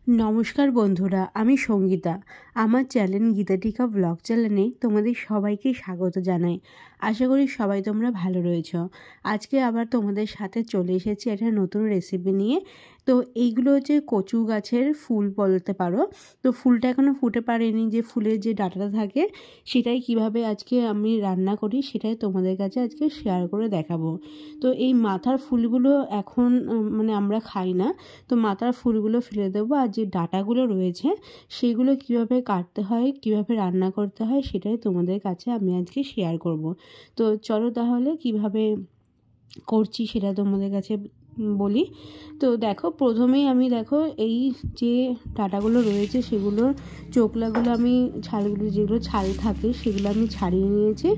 নমস্কার বন্ধুরা, আমি সঙ্গীতা। আমার চ্যানেল গীতাটিকা ব্লগ চ্যানেলে তোমাদের সবাইকে স্বাগত জানাই। আশা করি সবাই তোমরা ভালো রয়েছো। আজকে আবার তোমাদের সাথে চলে এসেছি একটা নতুন রেসিপি নিয়ে। তো এইগুলো হচ্ছে কচু গাছের ফুল বলতে পারো। তো ফুলটা এখনও ফুটে পারেনি, যে ফুলের যে ডাঁটাটা থাকে সেটাই কিভাবে আজকে আমি রান্না করি সেটাই তোমাদের কাছে আজকে শেয়ার করে দেখাবো। তো এই মাথার ফুলগুলো এখন আমরা খাই না, তো মাথার ফুলগুলো ফেলে দেবো। আর যে ডাঁটাগুলো রয়েছে সেগুলো কিভাবে কাটতে হয়, কিভাবে রান্না করতে হয় সেটাই তোমাদের কাছে আমি আজকে শেয়ার করব। তো চলো তাহলে কিভাবে করছি সেটা তোমাদের কাছে বলি। তো দেখো, প্রথমেই আমি এই যে ডাঁটাগুলো রয়েছে সেগুলোর চোখলাগুলো আমি ছালগুলো, যেগুলো ছাল থাকে সেগুলো আমি ছাড়িয়ে নিয়েছি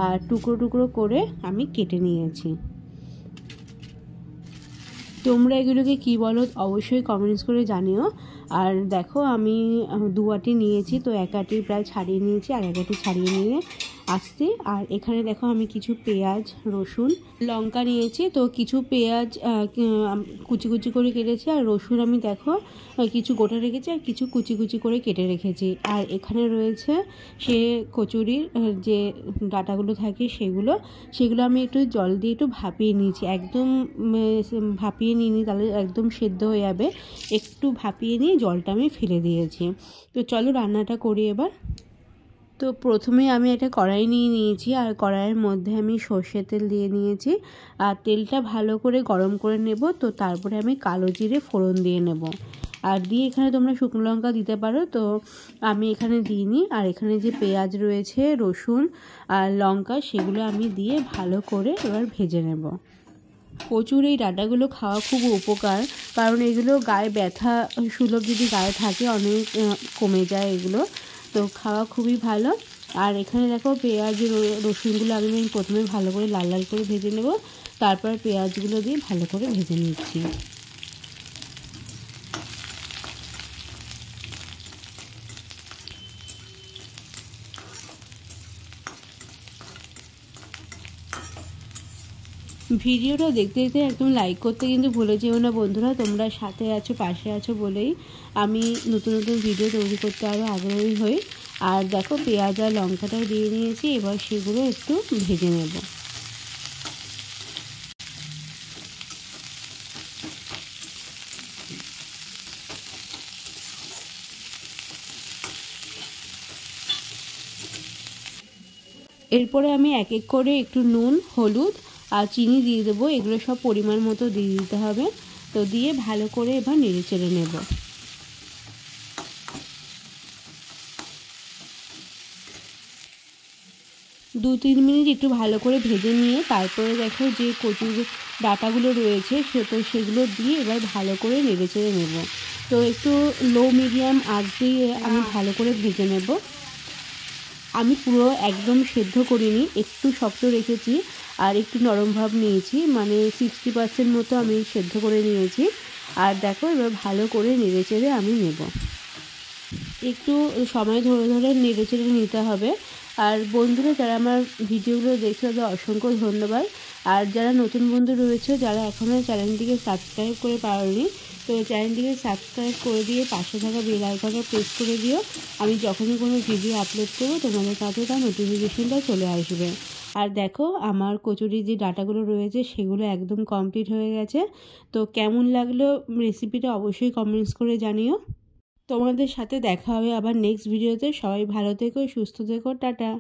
আর টুকরো টুকরো করে আমি কেটে নিয়েছি। তোমরা এগুলোকে কী বলো অবশ্যই কমেন্টস করে জানিও। আর দেখো, আমি 2 আটি নিয়েছি, তো 1 আটি প্রায় ছাড়িয়ে নিয়েছি আর 1 আটি ছাড়িয়ে নিয়ে আসছি। আর এখানে দেখো আমি কিছু পেঁয়াজ, রসুন, লঙ্কা নিয়েছি। তো কিছু পেঁয়াজ কুচি কুচি করে কেটেছি, আর রসুন আমি কিছু গোটা রেখেছি আর কিছু কুচি কুচি করে কেটে রেখেছি। আর এখানে রয়েছে সে কচুরির যে ডাঁটাগুলো থাকে সেগুলো আমি একটু জল দিয়ে একটু ভাপিয়ে নিয়েছি। একদম ভাপিয়ে নিইনি, তাহলে একদম সেদ্ধ হয়ে যাবে। একটু ভাপিয়ে নিয়ে জলটা আমি ফেলে দিয়েছি। তো চলো রান্নাটা করি এবার। তো প্রথমে আমি একটা কড়াই নিয়ে নিয়েছি, আর কড়াইয়ের মধ্যে আমি সর্ষের তেল দিয়ে নিয়েছি। আর তেলটা ভালো করে গরম করে নেব। তো তারপরে আমি কালো জিরে ফোড়ন দিয়ে নেব, আর দিয়ে এখানে তোমরা শুকনো লঙ্কা দিতে পারো, তো আমি এখানে দিইনি। আর এখানে যে পেঁয়াজ রয়েছে, রসুন আর লঙ্কা সেগুলো আমি দিয়ে ভালো করে এবার ভেজে নেব। কচুর এই ডাঁটাগুলো খাওয়া খুব উপকার, কারণ এগুলো গায়ে ব্যথা সুলভ যদি গায়ে থাকে অনেক কমে যায় এগুলো, তো খাওয়া খুবই ভালো। আর এখানে দেখো পেঁয়াজ রসুনগুলো আমি প্রথমে ভালো করে লাল লাল করে ভেজে নেব, তারপর পেঁয়াজগুলো দিয়ে ভালো করে ভেজে নিচ্ছি। ভিডিওটা দেখতে দেখতে একদম লাইক করতে কিন্তু ভুলে যেও না বন্ধুরা। তোমরা সাথে আছো, পাশে আছো বলেই আমি নতুন নতুন ভিডিও তৈরি করতে আরও আগ্রহী হই। আর দেখো পেঁয়াজ আর লঙ্কাটাও দিয়ে নিয়েছি, এবার সেগুলো একটু ভেজে নেব। এরপরে আমি এক এক করে একটু নুন, হলুদ আর চিনি দিয়ে দেবো। এগুলো সব পরিমাণ মতো দিয়ে দিতে হবে। তো দিয়ে ভালো করে এবার নেড়ে চেড়ে নেব। 2-3 মিনিট একটু ভালো করে ভেজে নিয়ে তারপরে দেখো যে কচুর ডাঁটাগুলো রয়েছে সেগুলো দিয়ে এবার ভালো করে নেড়ে চেড়ে নেব। তো একটু লো মিডিয়াম আঁচ দিয়ে আমি ভালো করে ভেজে নেব। আমি পুরো একদম সেদ্ধ করিনি, একটু শক্ত রেখেছি আর একটু নরম ভাব নিয়েছি, 60% মতো আমি সেদ্ধ করে নিয়েছি। আর দেখো এবার ভালো করে নেড়ে চেড়ে আমি নেব। একটু সময় ধরে ধরে নেড়ে চেড়ে নিতে হবে। আর বন্ধুরা যারা আমার ভিডিওগুলো দেখছে তাদের অসংখ্য ধন্যবাদ। আর যারা নতুন বন্ধু রয়েছে, যারা এখনও চ্যানেলটিকে সাবস্ক্রাইব করে পারোনি, তো চ্যানেলটিকে সাবস্ক্রাইব করে দিয়ে পাশে থাকা বেল আইকনটা প্রেস করে দিও। আমি যখনই কোনো ভিডিও আপলোড করবো তোমাদের কাছে তার নোটিফিকেশনটা চলে আসবে। আর দেখো আমার কচুরির যে ডাঁটাগুলো রয়েছে সেগুলো একদম কমপ্লিট হয়ে গেছে। তো কেমন লাগলো রেসিপিটা অবশ্যই কমেন্টস করে জানিও। তোমাদের সাথে দেখা হবে আবার নেক্সট ভিডিওতে। সবাই ভালো থেকো, সুস্থ থেকো, টাটা।